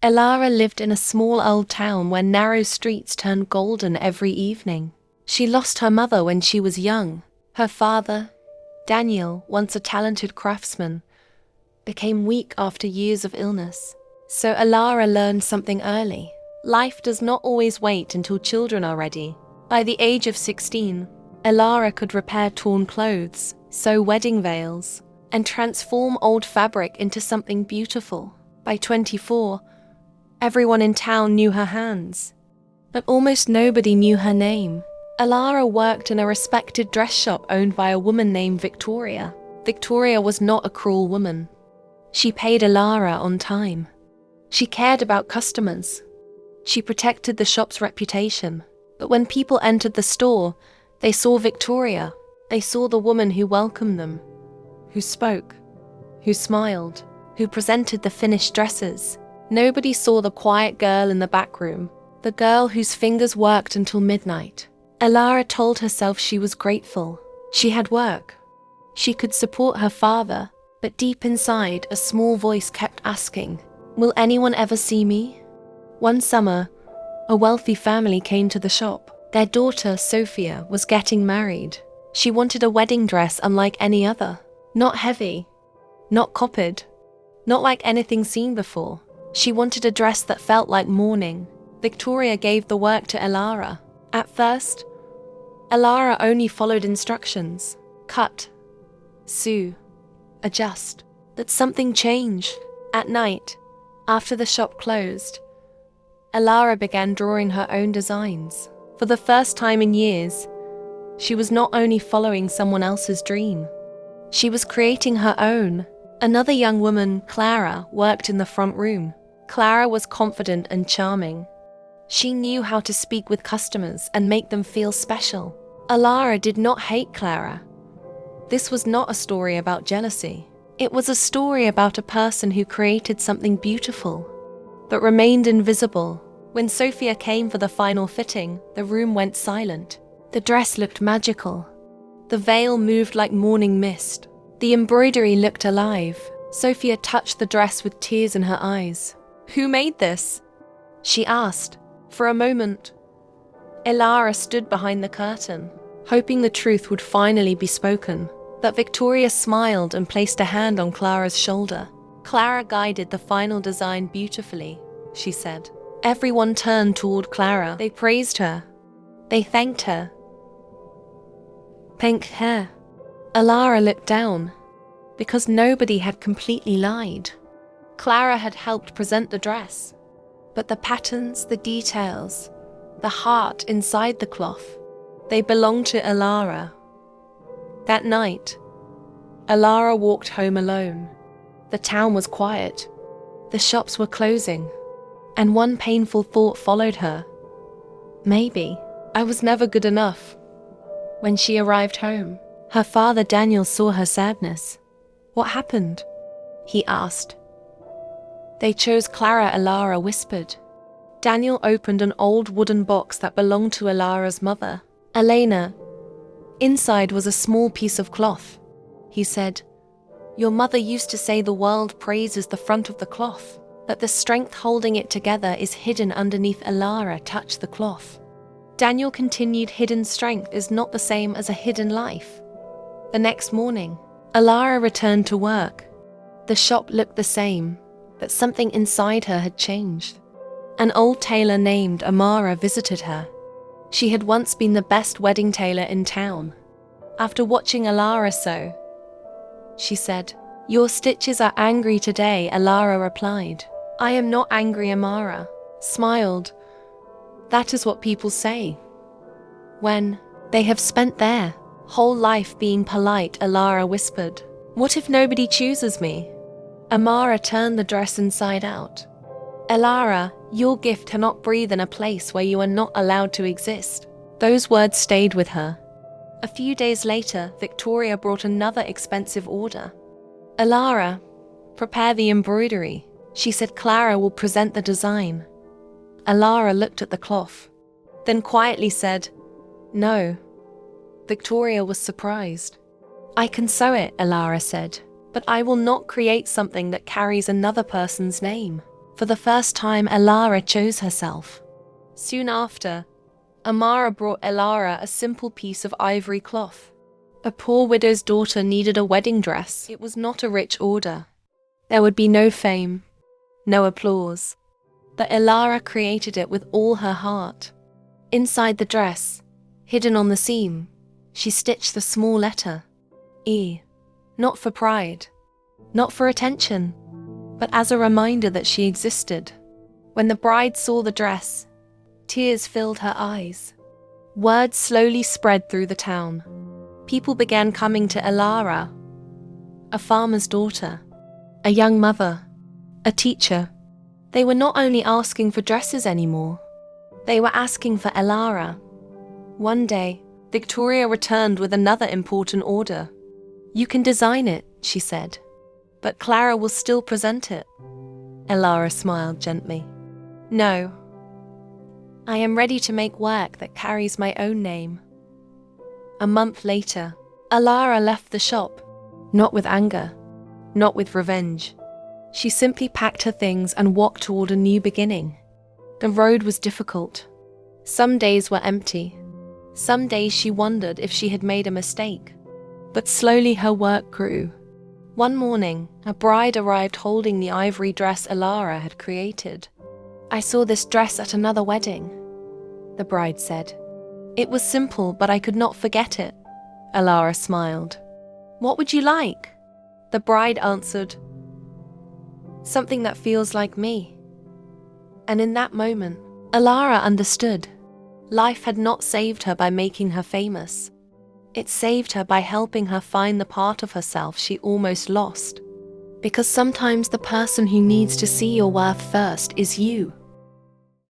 Elara lived in a small old town where narrow streets turned golden every evening. She lost her mother when she was young. Her father, Daniel, once a talented craftsman, became weak after years of illness. So Elara learned something early. Life does not always wait until children are ready. By the age of 16, Elara could repair torn clothes, sew wedding veils, and transform old fabric into something beautiful. By 24, everyone in town knew her hands, but almost nobody knew her name. Elara worked in a respected dress shop owned by a woman named Victoria. Victoria was not a cruel woman. She paid Elara on time. She cared about customers. She protected the shop's reputation. But when people entered the store, they saw Victoria. They saw the woman who welcomed them, who spoke, who smiled, who presented the finished dresses. Nobody saw the quiet girl in the back room, the girl whose fingers worked until midnight. Elara told herself she was grateful. She had work. She could support her father, but deep inside, a small voice kept asking, "Will anyone ever see me?" One summer, a wealthy family came to the shop. Their daughter, Sophia, was getting married. She wanted a wedding dress unlike any other. Not heavy, not copied, not like anything seen before. She wanted a dress that felt like mourning. Victoria gave the work to Elara. At first, Elara only followed instructions. Cut, sew, adjust. But something changed. At night, after the shop closed, Elara began drawing her own designs. For the first time in years, she was not only following someone else's dream, she was creating her own. Another young woman, Clara, worked in the front room. Clara was confident and charming. She knew how to speak with customers and make them feel special. Elara did not hate Clara. This was not a story about jealousy. It was a story about a person who created something beautiful, but remained invisible. When Sophia came for the final fitting, the room went silent. The dress looked magical. The veil moved like morning mist. The embroidery looked alive. Sophia touched the dress with tears in her eyes. "Who made this?" she asked. For a moment, Elara stood behind the curtain, hoping the truth would finally be spoken. But Victoria smiled and placed a hand on Clara's shoulder. "Clara guided the final design beautifully," she said. Everyone turned toward Clara. They praised her. They thanked her. Pink hair. Elara looked down, because nobody had completely lied. Clara had helped present the dress, but the patterns, the details, the heart inside the cloth, they belonged to Elara. That night, Elara walked home alone. The town was quiet. The shops were closing. And one painful thought followed her. Maybe I was never good enough. When she arrived home, her father Daniel saw her sadness. "What happened?" he asked. "They chose Clara," Elara whispered. Daniel opened an old wooden box that belonged to Elara's mother, Elena. Inside was a small piece of cloth. He said, "Your mother used to say the world praises the front of the cloth, but the strength holding it together is hidden underneath." Elara touched the cloth. Daniel continued, "Hidden strength is not the same as a hidden life." The next morning, Elara returned to work. The shop looked the same, but something inside her had changed. An old tailor named Amara visited her. She had once been the best wedding tailor in town. After watching Elara sew, she said, "Your stitches are angry today," Elara replied. "I am not angry," Amara smiled. "That is what people say when they have spent their whole life being polite," Elara whispered. "What if nobody chooses me?" Amara turned the dress inside out. "Elara, your gift cannot breathe in a place where you are not allowed to exist." Those words stayed with her. A few days later, Victoria brought another expensive order. "Elara, prepare the embroidery," she said. "Clara will present the design." Elara looked at the cloth, then quietly said, "No." Victoria was surprised. "I can sew it," Elara said, "but I will not create something that carries another person's name." For the first time, Elara chose herself. Soon after, Amara brought Elara a simple piece of ivory cloth. A poor widow's daughter needed a wedding dress. It was not a rich order. There would be no fame, no applause. But Elara created it with all her heart. Inside the dress, hidden on the seam, she stitched the small letter E, not for pride, not for attention, but as a reminder that she existed. When the bride saw the dress, tears filled her eyes. Word slowly spread through the town. People began coming to Elara, a farmer's daughter, a young mother, a teacher. They were not only asking for dresses anymore, they were asking for Elara. One day, Victoria returned with another important order. "You can design it," she said, "but Clara will still present it." Elara smiled gently. "No. I am ready to make work that carries my own name." A month later, Elara left the shop, not with anger, not with revenge. She simply packed her things and walked toward a new beginning. The road was difficult. Some days were empty. Some days she wondered if she had made a mistake. But slowly her work grew. One morning, a bride arrived holding the ivory dress Elara had created. "I saw this dress at another wedding," the bride said. "It was simple, but I could not forget it." Elara smiled. "What would you like?" The bride answered, "Something that feels like me." And in that moment, Elara understood. Life had not saved her by making her famous. It saved her by helping her find the part of herself she almost lost. Because sometimes the person who needs to see your worth first is you.